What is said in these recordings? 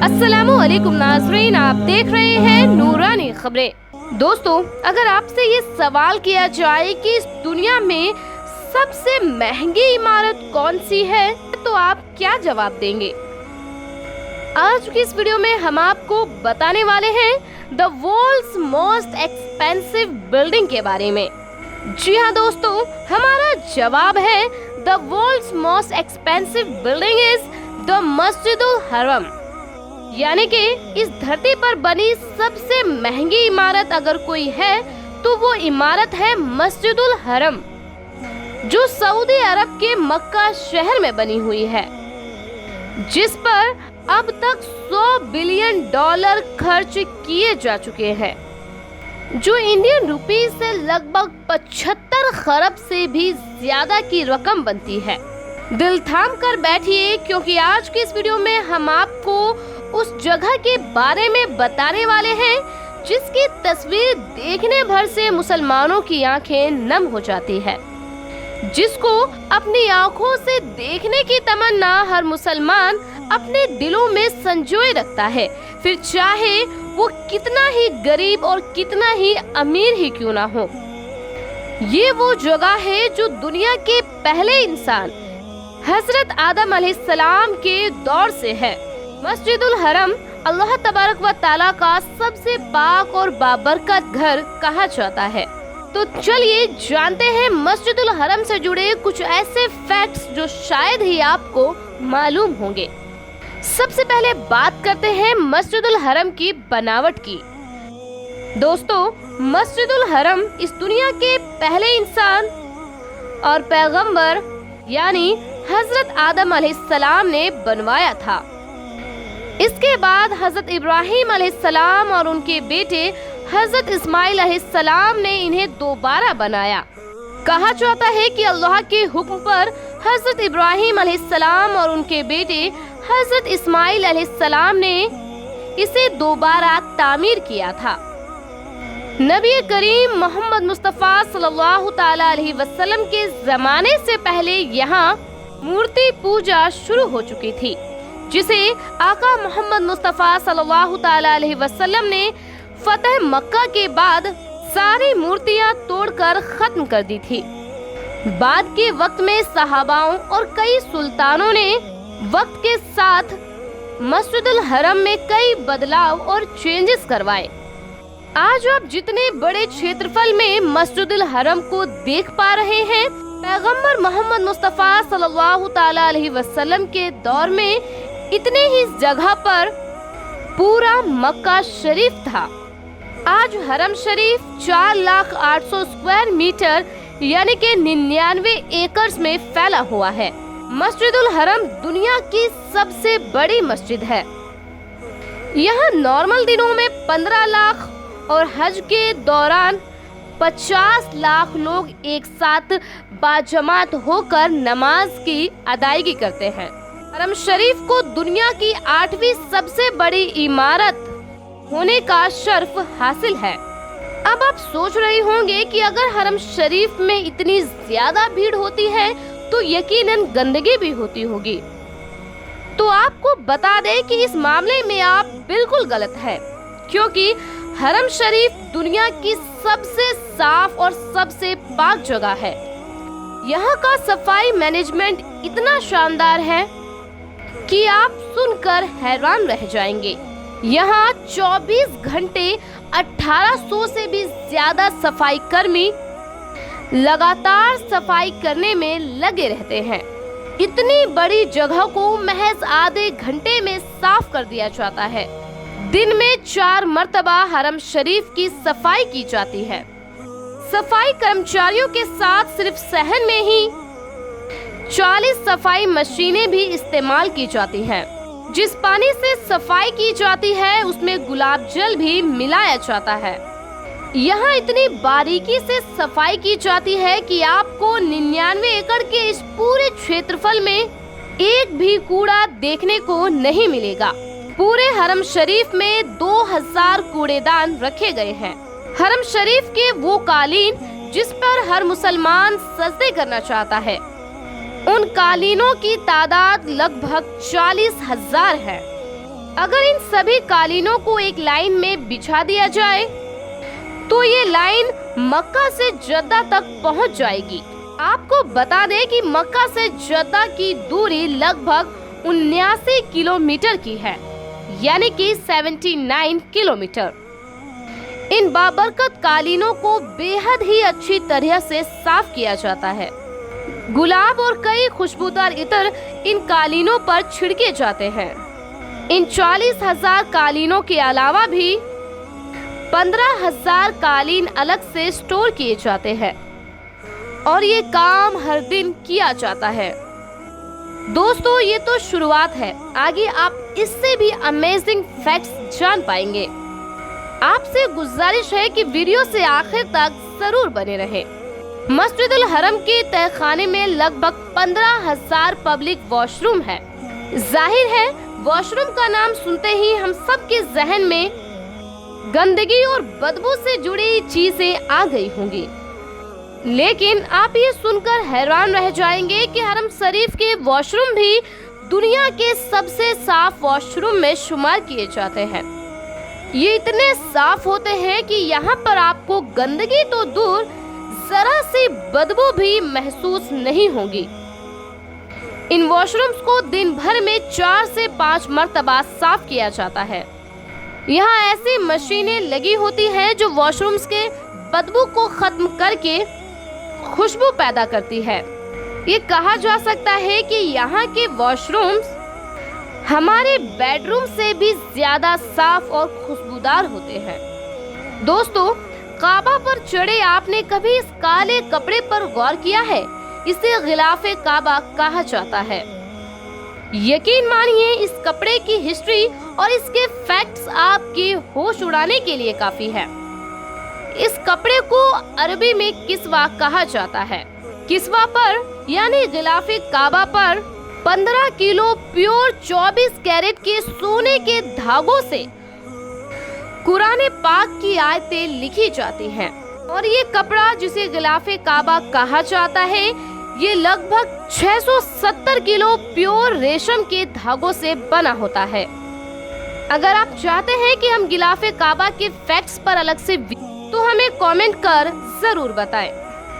अस्सलामुअलैकुम नाज़रीन, आप देख रहे हैं नूरानी खबरें। दोस्तों, अगर आपसे ये सवाल किया जाए कि इस दुनिया में सबसे महंगी इमारत कौन सी है, तो आप क्या जवाब देंगे? आज की इस वीडियो में हम आपको बताने वाले हैं the world's most expensive building के बारे में। जी हाँ दोस्तों, हमारा जवाब है the world's most expensive building is the मस्जिदुल हरम। यानी कि इस धरती पर बनी सबसे महंगी इमारत अगर कोई है तो वो इमारत है मस्जिदुल हरम, जो सऊदी अरब के मक्का शहर में बनी हुई है, जिस पर अब तक $100 बिलियन खर्च किए जा चुके हैं, जो इंडियन रुपीस से लगभग 75 खरब से भी ज्यादा की रकम बनती है। दिल थाम कर बैठिए, क्योंकि आज की इस वीडियो में हम आपको उस जगह के बारे में बताने वाले हैं जिसकी तस्वीर देखने भर से मुसलमानों की आंखें नम हो जाती है, जिसको अपनी आंखों से देखने की तमन्ना हर मुसलमान अपने दिलों में संजोए रखता है, फिर चाहे वो कितना ही गरीब और कितना ही अमीर ही क्यों ना हो। ये वो जगह है जो दुनिया के पहले इंसान हजरत आदम अलैहिस्सलाम के दौर से है। मस्जिदुल हरम अल्लाह तबारक व ताला का सबसे पाक और बाबरकत घर कहा जाता है। तो चलिए जानते हैं मस्जिदुल हरम से जुड़े कुछ ऐसे फैक्ट्स जो शायद ही आपको मालूम होंगे। सबसे पहले बात करते हैं मस्जिदुल हरम की बनावट की। दोस्तों, मस्जिदुल हरम इस दुनिया के पहले इंसान और पैगंबर यानी हजरत आदम अलैहिस्सलाम ने बनवाया था। इसके बाद हजरत इब्राहिम अलैहिस्सलाम और उनके बेटे हजरत इस्माइल अलैहिस्सलाम ने इन्हें दोबारा बनाया। कहा जाता है कि अल्लाह के हुक्म पर हजरत इब्राहिम अलैहिस्सलाम और उनके बेटे हजरत इस्माइल अलैहिस्सलाम ने इसे दोबारा तामीर किया था। नबी करीम मोहम्मद मुस्तफ़ा सल्लल्लाहु ताला अलैहि वसल्लम के जमाने से पहले यहाँ मूर्ति पूजा शुरू हो चुकी थी, जिसे आका मोहम्मद मुस्तफ़ा सल्लल्लाहु ताला अलैहि वसल्लम ने फतह मक्का के बाद सारी मूर्तियां तोड़कर खत्म कर दी थी। बाद के वक्त में सहाबाओं और कई सुल्तानों ने वक्त के साथ मस्जिदुल हरम में कई बदलाव और चेंजेस करवाए। आज आप जितने बड़े क्षेत्रफल में मस्जिदुल हरम को देख पा रहे हैं, पैगंबर मोहम्मद मुस्तफ़ा सल्लल्लाहु ताला अलैहि वसल्लम के दौर में इतने ही जगह पर पूरा मक्का शरीफ था। आज हरम शरीफ 4,08,000 स्क्वायर मीटर यानी कि 99 एकड़ में फैला हुआ है। मस्जिदुल हरम दुनिया की सबसे बड़ी मस्जिद है। यहाँ नॉर्मल दिनों में 15 लाख और हज के दौरान 50 लाख लोग एक साथ बाजमात होकर नमाज की अदायगी करते हैं। हरम शरीफ को दुनिया की 8वीं सबसे बड़ी इमारत होने का शर्फ हासिल है। अब आप सोच रहे होंगे कि अगर हरम शरीफ में इतनी ज्यादा भीड़ होती है तो यकीनन गंदगी भी होती होगी। तो आपको बता दें कि इस मामले में आप बिल्कुल गलत है, क्योंकि हरम शरीफ दुनिया की सबसे साफ और सबसे पाक जगह है। यहाँ का सफाई मैनेजमेंट इतना शानदार है कि आप सुनकर हैरान रह जाएंगे। यहाँ 24 घंटे 1800 से भी ज्यादा सफाई कर्मी लगातार सफाई करने में लगे रहते हैं। इतनी बड़ी जगह को महज आधे घंटे में साफ कर दिया जाता है। दिन में 4 मर्तबा हरम शरीफ की सफाई की जाती है। सफाई कर्मचारियों के साथ सिर्फ सहन में ही 40 सफाई मशीनें भी इस्तेमाल की जाती हैं। जिस पानी से सफाई की जाती है उसमें गुलाब जल भी मिलाया जाता है। यहाँ इतनी बारीकी से सफाई की जाती है कि आपको 99 एकड़ के इस पूरे क्षेत्रफल में एक भी कूड़ा देखने को नहीं मिलेगा। पूरे हरम शरीफ में 2000 कूड़ेदान रखे गए हैं। हरम शरीफ के वो कालीन जिस पर हर मुसलमान सजदे करना चाहता है, उन कालीनों की तादाद लगभग 40,000 है। अगर इन सभी कालीनों को एक लाइन में बिछा दिया जाए तो ये लाइन मक्का से जद्दा तक पहुंच जाएगी। आपको बता दें कि मक्का से जद्दा की दूरी लगभग 79 किलोमीटर की है, यानी कि 79 किलोमीटर। इन बाबरकत कालीनों को बेहद ही अच्छी तरह से साफ किया जाता है। गुलाब और कई खुशबूदार इत्र इन कालीनों पर छिड़के जाते हैं। इन 40,000 कालीनों के अलावा भी 15,000 कालीन अलग से स्टोर किए जाते हैं और ये काम हर दिन किया जाता है। दोस्तों, ये तो शुरुआत है, आगे आप इससे भी अमेजिंग फैक्ट्स जान पाएंगे। आपसे गुजारिश है कि वीडियो से आखिर तक जरूर बने रहे। मस्जिदुल हरम के तहखाने में लगभग 15,000 पब्लिक वॉशरूम है। जाहिर है वॉशरूम का नाम सुनते ही हम सबके जहन में गंदगी और बदबू से जुड़ी चीजें आ गई होंगी, लेकिन आप ये सुनकर हैरान रह जाएंगे कि हरम शरीफ के वॉशरूम भी दुनिया के सबसे साफ वॉशरूम में शुमार किए जाते हैं। ये इतने साफ होते हैं कि यहाँ पर आपको गंदगी तो दूर, जरा सी बदबू भी महसूस नहीं होगी। इन वॉशरूम्स को दिन भर में 4 से 5 मर्तबा साफ किया जाता है। यहाँ ऐसी मशीनें लगी होती हैं जो वॉशरूम्स के बदबू को खत्म करके खुशबू पैदा करती है। ये कहा जा सकता है कि यहाँ के वॉशरूम्स हमारे बेडरूम से भी ज्यादा साफ और खुशबूदार होते हैं। दोस्तों, काबा पर चढ़े आपने कभी इस काले कपड़े पर गौर किया है? इसे गिलाफे काबा कहा जाता है। यकीन मानिए इस कपड़े की हिस्ट्री और इसके फैक्ट्स आपके होश उड़ाने के लिए काफी है। इस कपड़े को अरबी में किस्वा कहा जाता है। किस्वा पर यानी गिलाफे काबा पर 15 किलो प्योर 24 कैरेट के सोने के धागों से कुरान पाक की आयतें लिखी जाती हैं और ये कपड़ा जिसे गिलाफे काबा कहा जाता है, ये लगभग 670 किलो प्योर रेशम के धागों से बना होता है। अगर आप चाहते हैं कि हम गिलाफे काबा के फैक्ट्स पर अलग से तो हमें कमेंट कर जरूर बताएं।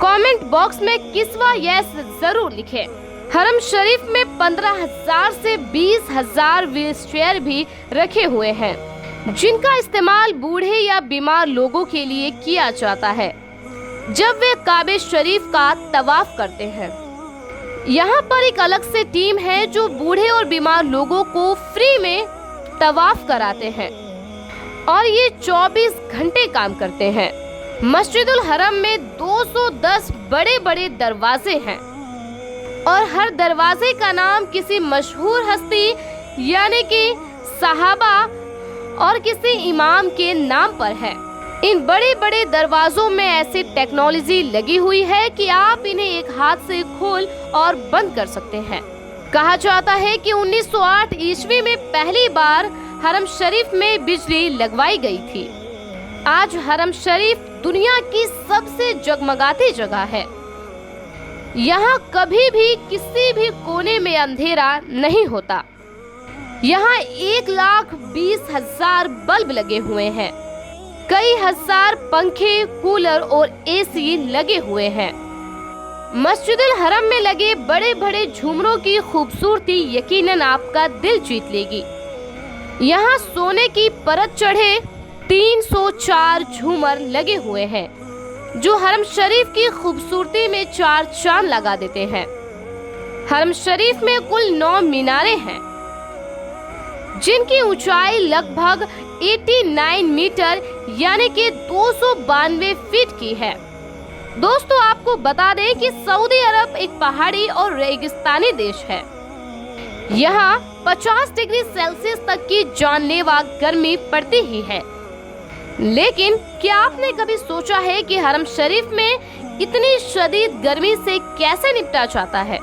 कमेंट बॉक्स में किस्वा यस जरूर लिखें। हरम शरीफ में 15,000 से 20,000 व्हीलचेयर भी रखे हुए हैं, जिनका इस्तेमाल बूढ़े या बीमार लोगों के लिए किया जाता है जब वे काबे शरीफ का तवाफ करते हैं। यहाँ पर एक अलग से टीम है जो बूढ़े और बीमार लोगों को फ्री में तवाफ कराते हैं और ये 24 घंटे काम करते हैं। मस्जिदुल हरम में 210 बड़े बड़े दरवाजे हैं और हर दरवाजे का नाम किसी मशहूर हस्ती यानी कि सहाबा और किसी इमाम के नाम पर है। इन बड़े बड़े दरवाजों में ऐसी टेक्नोलॉजी लगी हुई है कि आप इन्हें एक हाथ से खोल और बंद कर सकते हैं। कहा जाता है कि 1908 ईस्वी में पहली बार हरम शरीफ में बिजली लगवाई गई थी। आज हरम शरीफ दुनिया की सबसे जगमगाती जगह है। यहाँ कभी भी किसी भी कोने में अंधेरा नहीं होता। यहाँ 1,20,000 बल्ब लगे हुए हैं। कई हजार पंखे, कूलर और एसी लगे हुए हैं। मस्जिदुल हरम में लगे बड़े बड़े झूमरों की खूबसूरती यकीनन आपका दिल जीत लेगी। यहाँ सोने की परत चढ़े 304 झूमर लगे हुए हैं जो हरम शरीफ की खूबसूरती में 4 चांद लगा देते हैं। हरम शरीफ में कुल 9 मीनारे हैं जिनकी ऊंचाई लगभग 89 मीटर यानी कि 292 फीट की है। दोस्तों, आपको बता दें कि सऊदी अरब एक पहाड़ी और रेगिस्तानी देश है। यहाँ 50 डिग्री सेल्सियस तक की जानलेवा गर्मी पड़ती ही है। लेकिन क्या आपने कभी सोचा है कि हरम शरीफ में इतनी शदीद गर्मी से कैसे निपटा जाता है?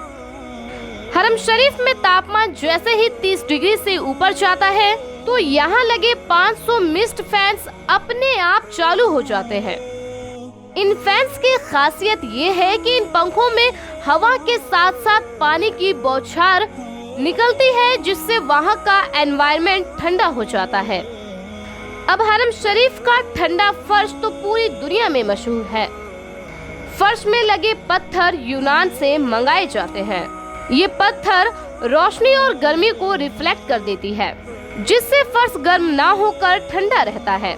हरम शरीफ में तापमान जैसे ही 30 डिग्री से ऊपर जाता है तो यहाँ लगे 500 मिस्ट फैंस अपने आप चालू हो जाते हैं। इन फैंस की खासियत ये है कि इन पंखों में हवा के साथ साथ पानी की बौछार निकलती है, जिससे वहाँ का एनवायरनमेंट ठंडा हो जाता है। अब हरम शरीफ का ठंडा फर्श तो पूरी दुनिया में मशहूर है। फर्श में लगे पत्थर यूनान से मंगाए जाते हैं। ये पत्थर रोशनी और गर्मी को रिफ्लेक्ट कर देती है, जिससे फर्श गर्म ना होकर ठंडा रहता है।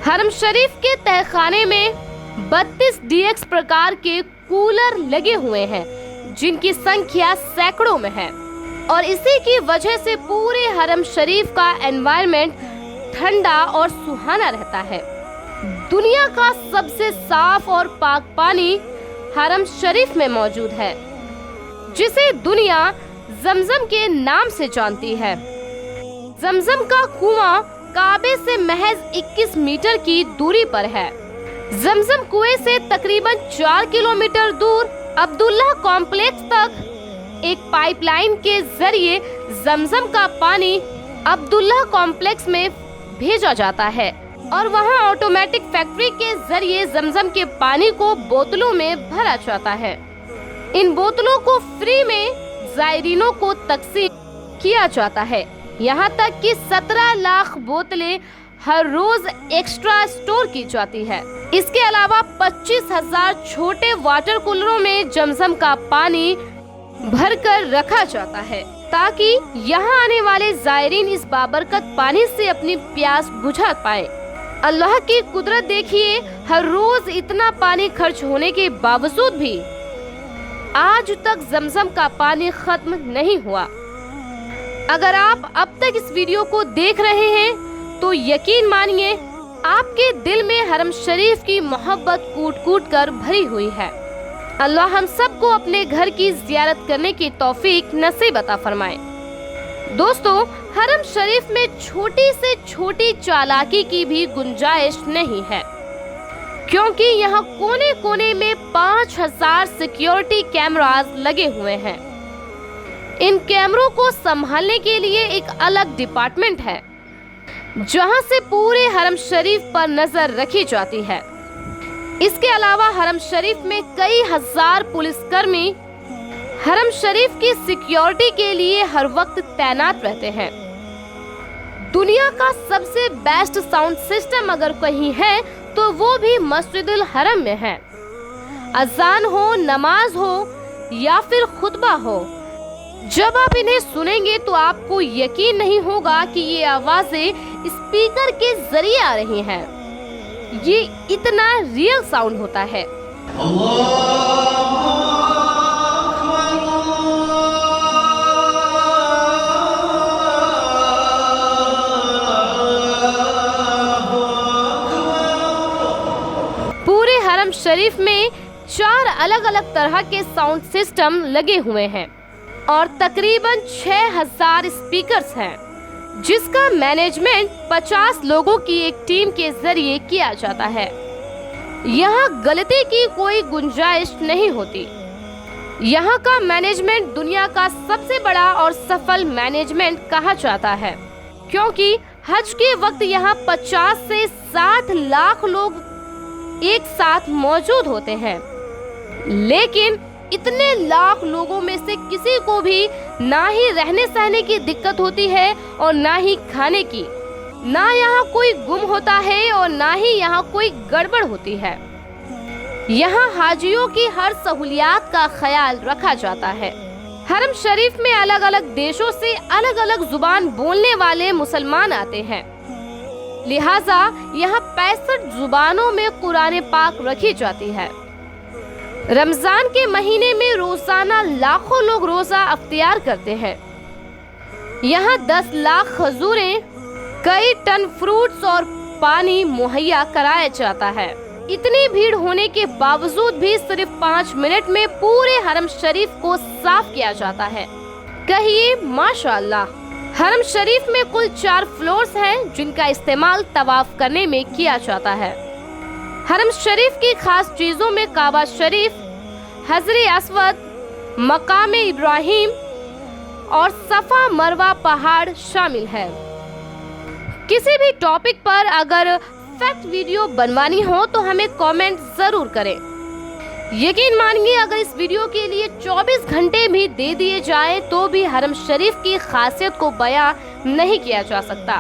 हरम शरीफ के तहखाने में 32 DX प्रकार के कूलर लगे हुए हैं, जिनकी संख्या सैकड़ों में है, और इसी की वजह से पूरे हरम शरीफ का एनवायरनमेंट ठंडा और सुहाना रहता है। दुनिया का सबसे साफ और पाक पानी हरम शरीफ में मौजूद है, जिसे दुनिया जमजम के नाम से जानती है। जमजम का कुआं काबे से महज 21 मीटर की दूरी पर है। जमजम कुएं से तकरीबन 4 किलोमीटर दूर अब्दुल्ला कॉम्प्लेक्स तक एक पाइपलाइन के जरिए जमजम का पानी अब्दुल्ला कॉम्प्लेक्स में भेजा जाता है, और वहां ऑटोमेटिक फैक्ट्री के जरिए जमजम के पानी को बोतलों में भरा जाता है। इन बोतलों को फ्री में जायरीनों को तकसीम किया जाता है। यहाँ तक कि 17 लाख बोतलें हर रोज एक्स्ट्रा स्टोर की जाती है। इसके अलावा 25,000 छोटे वाटर कूलरों में जमजम का पानी भरकर रखा जाता है, ताकि यहाँ आने वाले जायरीन इस बाबरकत पानी से अपनी प्यास बुझा पाए। अल्लाह की कुदरत देखिए, हर रोज इतना पानी खर्च होने के बावजूद भी आज तक जमजम का पानी खत्म नहीं हुआ। अगर आप अब तक इस वीडियो को देख रहे हैं तो यकीन मानिए आपके दिल में हरम शरीफ की मोहब्बत कूट कूट कर भरी हुई है। अल्लाह हम सबको अपने घर की जियारत करने की तौफीक नसीब अता फरमाए। दोस्तों, हरम शरीफ में छोटी से छोटी चालाकी की भी गुंजाइश नहीं है, क्योंकि यहाँ कोने कोने में 5000 सिक्योरिटी कैमरास लगे हुए हैं। इन कैमरों को संभालने के लिए एक अलग डिपार्टमेंट है, जहां से पूरे हरम शरीफ पर नजर रखी जाती है। इसके अलावा हरम शरीफ में कई हजार पुलिसकर्मी हरम शरीफ की सिक्योरिटी के लिए हर वक्त तैनात रहते हैं। दुनिया का सबसे बेस्ट साउंड सिस्टम अगर कहीं है तो वो भी मस्जिदुल हरम में है। अजान हो, नमाज हो या फिर खुतबा हो, जब आप इन्हें सुनेंगे तो आपको यकीन नहीं होगा कि ये आवाजें स्पीकर के जरिए आ रही हैं। ये इतना रियल साउंड होता है। पूरे हरम शरीफ में 4 अलग अलग तरह के साउंड सिस्टम लगे हुए हैं और तकरीबन 6000 स्पीकर्स हैं, जिसका मैनेजमेंट 50 लोगों की एक टीम के जरिए किया जाता है। यहाँ गलती की कोई गुंजाइश नहीं होती। यहाँ का मैनेजमेंट दुनिया का सबसे बड़ा और सफल मैनेजमेंट कहा जाता है, क्योंकि हज के वक्त यहाँ 50 से 60 लाख लोग एक साथ मौजूद होते हैं। लेकिन इतने लाख लोगों में से किसी को भी ना ही रहने सहने की दिक्कत होती है और ना ही खाने की। ना यहाँ कोई गुम होता है और ना ही यहाँ कोई गड़बड़ होती है। यहाँ हाजियों की हर सहूलियात का ख्याल रखा जाता है। हरम शरीफ में अलग अलग देशों से अलग अलग जुबान बोलने वाले मुसलमान आते हैं, लिहाजा यहाँ 65 जुबानों में कुरान पाक रखी जाती है। रमजान के महीने में रोजाना लाखों लोग रोजा अख्तियार करते हैं। यहाँ 10 लाख खजूरें, कई टन फ्रूट्स और पानी मुहैया कराया जाता है। इतनी भीड़ होने के बावजूद भी सिर्फ 5 मिनट में पूरे हरम शरीफ को साफ किया जाता है। कहिए माशाअल्लाह। हरम शरीफ में कुल 4 फ्लोर्स हैं, जिनका इस्तेमाल तवाफ करने में किया जाता है। हरम शरीफ की खास चीजों में काबा शरीफ, हजरे अस्वद, मकाम इब्राहिम और सफा मरवा पहाड़ शामिल है। किसी भी टॉपिक पर अगर फैक्ट वीडियो बनवानी हो तो हमें कमेंट जरूर करें। यकीन मानिए अगर इस वीडियो के लिए 24 घंटे भी दे दिए जाए तो भी हरम शरीफ की खासियत को बयां नहीं किया जा सकता।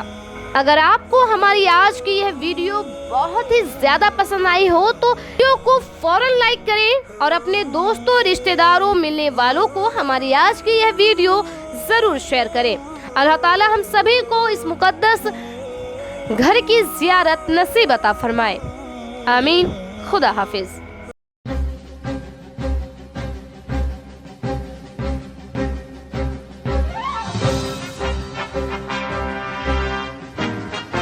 अगर आपको हमारी आज की यह वीडियो बहुत ही ज्यादा पसंद आई हो तो वीडियो को फौरन लाइक करें और अपने दोस्तों, रिश्तेदारों, मिलने वालों को हमारी आज की यह वीडियो जरूर शेयर करें। अल्लाह ताला हम सभी को इस मुकद्दस घर की ज़ियारत नसीब अता फरमाए। आमीन। खुदा हाफिज।